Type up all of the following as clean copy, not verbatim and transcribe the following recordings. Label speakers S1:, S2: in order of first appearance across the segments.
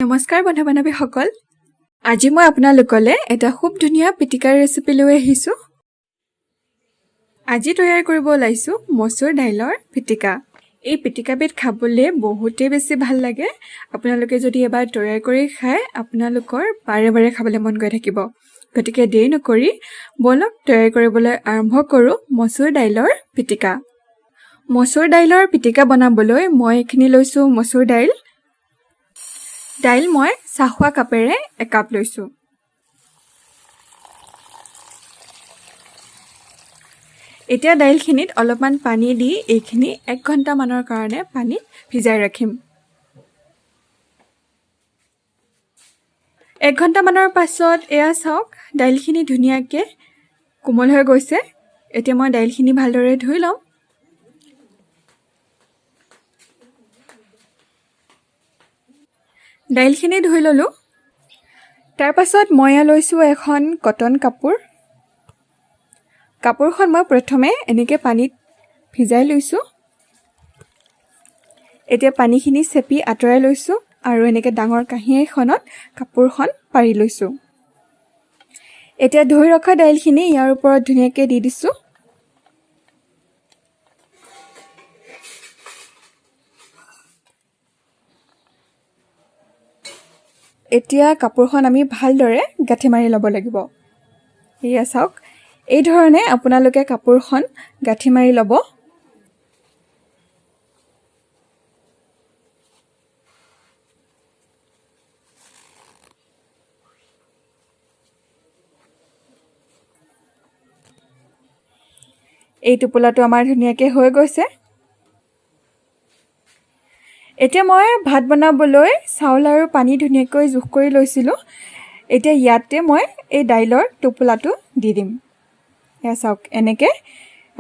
S1: নমস্কাৰ বন্ধু বান্ধৱীসকল, আজি মই আপোনালোকলৈ এটা খুব ধুনীয়া পিটিকাৰ ৰেচিপি লৈ আহিছোঁ। আজি তৈয়াৰ কৰিব ওলাইছোঁ মচুৰ দাইলৰ পিটিকা। এই পিটিকাবিধ খাবলৈ বহুতেই বেছি ভাল লাগে। আপোনালোকে যদি এবাৰ তৈয়াৰ কৰি খায়, আপোনালোকৰ বাৰে বাৰে খাবলৈ মন গৈ থাকিব। গতিকে দেৰি নকৰি বলক তৈয়াৰ কৰিবলৈ আৰম্ভ কৰোঁ মচুৰ দাইলৰ পিটিকা। মচুৰ দাইলৰ পিটিকা বনাবলৈ মই এইখিনি লৈছোঁ মচুৰ দাইল। দাইল মই চাহোৱা কাপেৰে একাপ লৈছোঁ। এতিয়া দাইলখিনিত অলপমান পানী দি এইখিনি 1 ঘণ্টামানৰ কাৰণে পানীত ভিজাই ৰাখিম। 1 ঘণ্টামানৰ পাছত এয়া চাওক, দাইলখিনি ধুনীয়াকৈ কোমল হৈ গৈছে। এতিয়া মই দাইলখিনি ভালদৰে ধুই ল'ম। দাইলখিনি ধুই ল'লোঁ। তাৰ পাছত মই লৈছোঁ এখন কটন কাপোৰ। কাপোৰখন মই প্ৰথমে এনেকৈ পানীত ভিজাই লৈছোঁ। এতিয়া পানীখিনি চেপি আঁতৰাই লৈছোঁ আৰু এনেকৈ ডাঙৰ কাঁহী এখনত কাপোৰখন পাৰি লৈছোঁ। এতিয়া ধুই ৰখা দাইলখিনি ইয়াৰ ওপৰত ধুনীয়াকৈ দি দিছোঁ। এতিয়া কাপোৰখন আমি ভালদৰে গাঁঠি মাৰি ল'ব লাগিব। এয়া চাওক, এই ধৰণে আপোনালোকে কাপোৰখন গাঁঠি মাৰি ল'ব। এই টোপোলাটো আমাৰ ধুনীয়াকৈ হৈ গৈছে। এতিয়া মই ভাত বনাবলৈ চাউল আৰু পানী ধুনীয়াকৈ জোখ কৰি লৈছিলোঁ। এতিয়া ইয়াতে মই এই দাইলৰ টোপোলাটো দি দিম। এয়া চাওক, এনেকৈ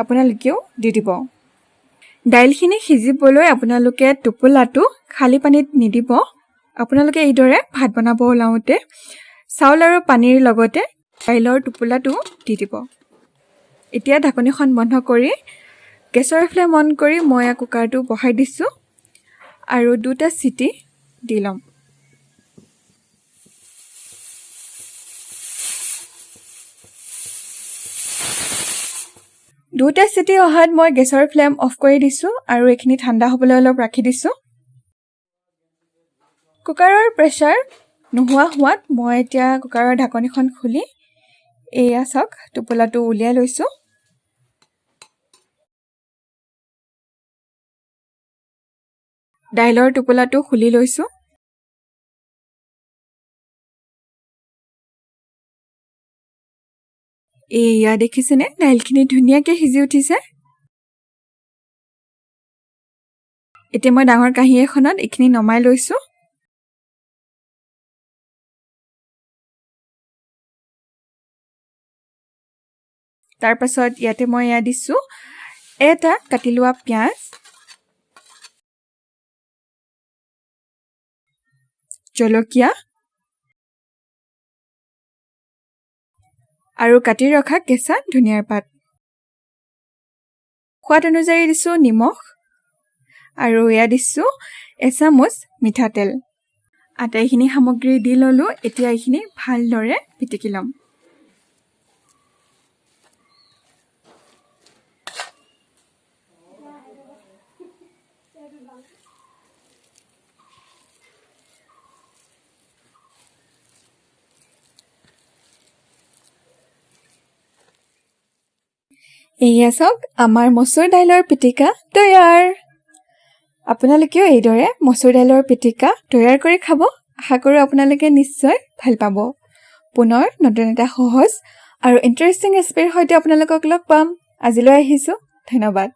S1: আপোনালোকেও দি দিব। দাইলখিনি সিজিবলৈ আপোনালোকে টোপোলাটো খালী পানীত নিদিব। আপোনালোকে এইদৰে ভাত বনাব ওলাওঁতে চাউল আৰু পানীৰ লগতে দাইলৰ টোপোলাটো দি দিব। এতিয়া ঢাকনিখন বন্ধ কৰি গেছৰ ফ্লেম অন কৰি মই কুকাৰটো বহাই দিছোঁ আৰু 2টা চিটি দি ল'ম। দুটা চিটি অহাত মই গেছৰ ফ্লেম অফ কৰি দিছোঁ আৰু এইখিনি ঠাণ্ডা হ'বলৈ অলপ ৰাখি দিছোঁ। কুকাৰৰ প্ৰেছাৰ নোহোৱা হোৱাত মই এতিয়া কুকাৰৰ ঢাকনিখন খুলি এয়া চাওক টোপোলাটো উলিয়াই লৈছোঁ। দাইলৰ টোপোলাটো খুলি লৈছোঁ। এয়া দেখিছেনে, দাইলখিনি ধুনীয়াকৈ সিজি উঠিছে। এতিয়া মই ডাঙৰ কাঁহী এখনত এইখিনি নমাই লৈছোঁ। তাৰ পাছত ইয়াতে মই এয়া দিছোঁ এটা কাটি লোৱা পিঁয়াজ, জলকীয়া আৰু কাটি ৰখা কেঁচা ধনিয়াৰ পাত। সোৱাদ অনুযায়ী দিছোঁ নিমখ আৰু এয়া দিছোঁ এচামুচ মিঠাতেল। আটাইখিনি সামগ্ৰী দি ল'লোঁ। এতিয়া এইখিনি ভালদৰে পিটিকি ল'ম। এয়া চাওক, আমাৰ মচুৰ দাইলৰ পিটিকা তৈয়াৰ। আপোনালোকেও এইদৰে মচুৰ দাইলৰ পিটিকা তৈয়াৰ কৰি খাব। আশা কৰোঁ আপোনালোকে নিশ্চয় ভাল পাব। পুনৰ নতুন এটা সহজ আৰু ইণ্টাৰেষ্টিং ৰেচিপিৰ সৈতে আপোনালোকক লগ পাম। আজিলৈ আহিছোঁ, ধন্যবাদ।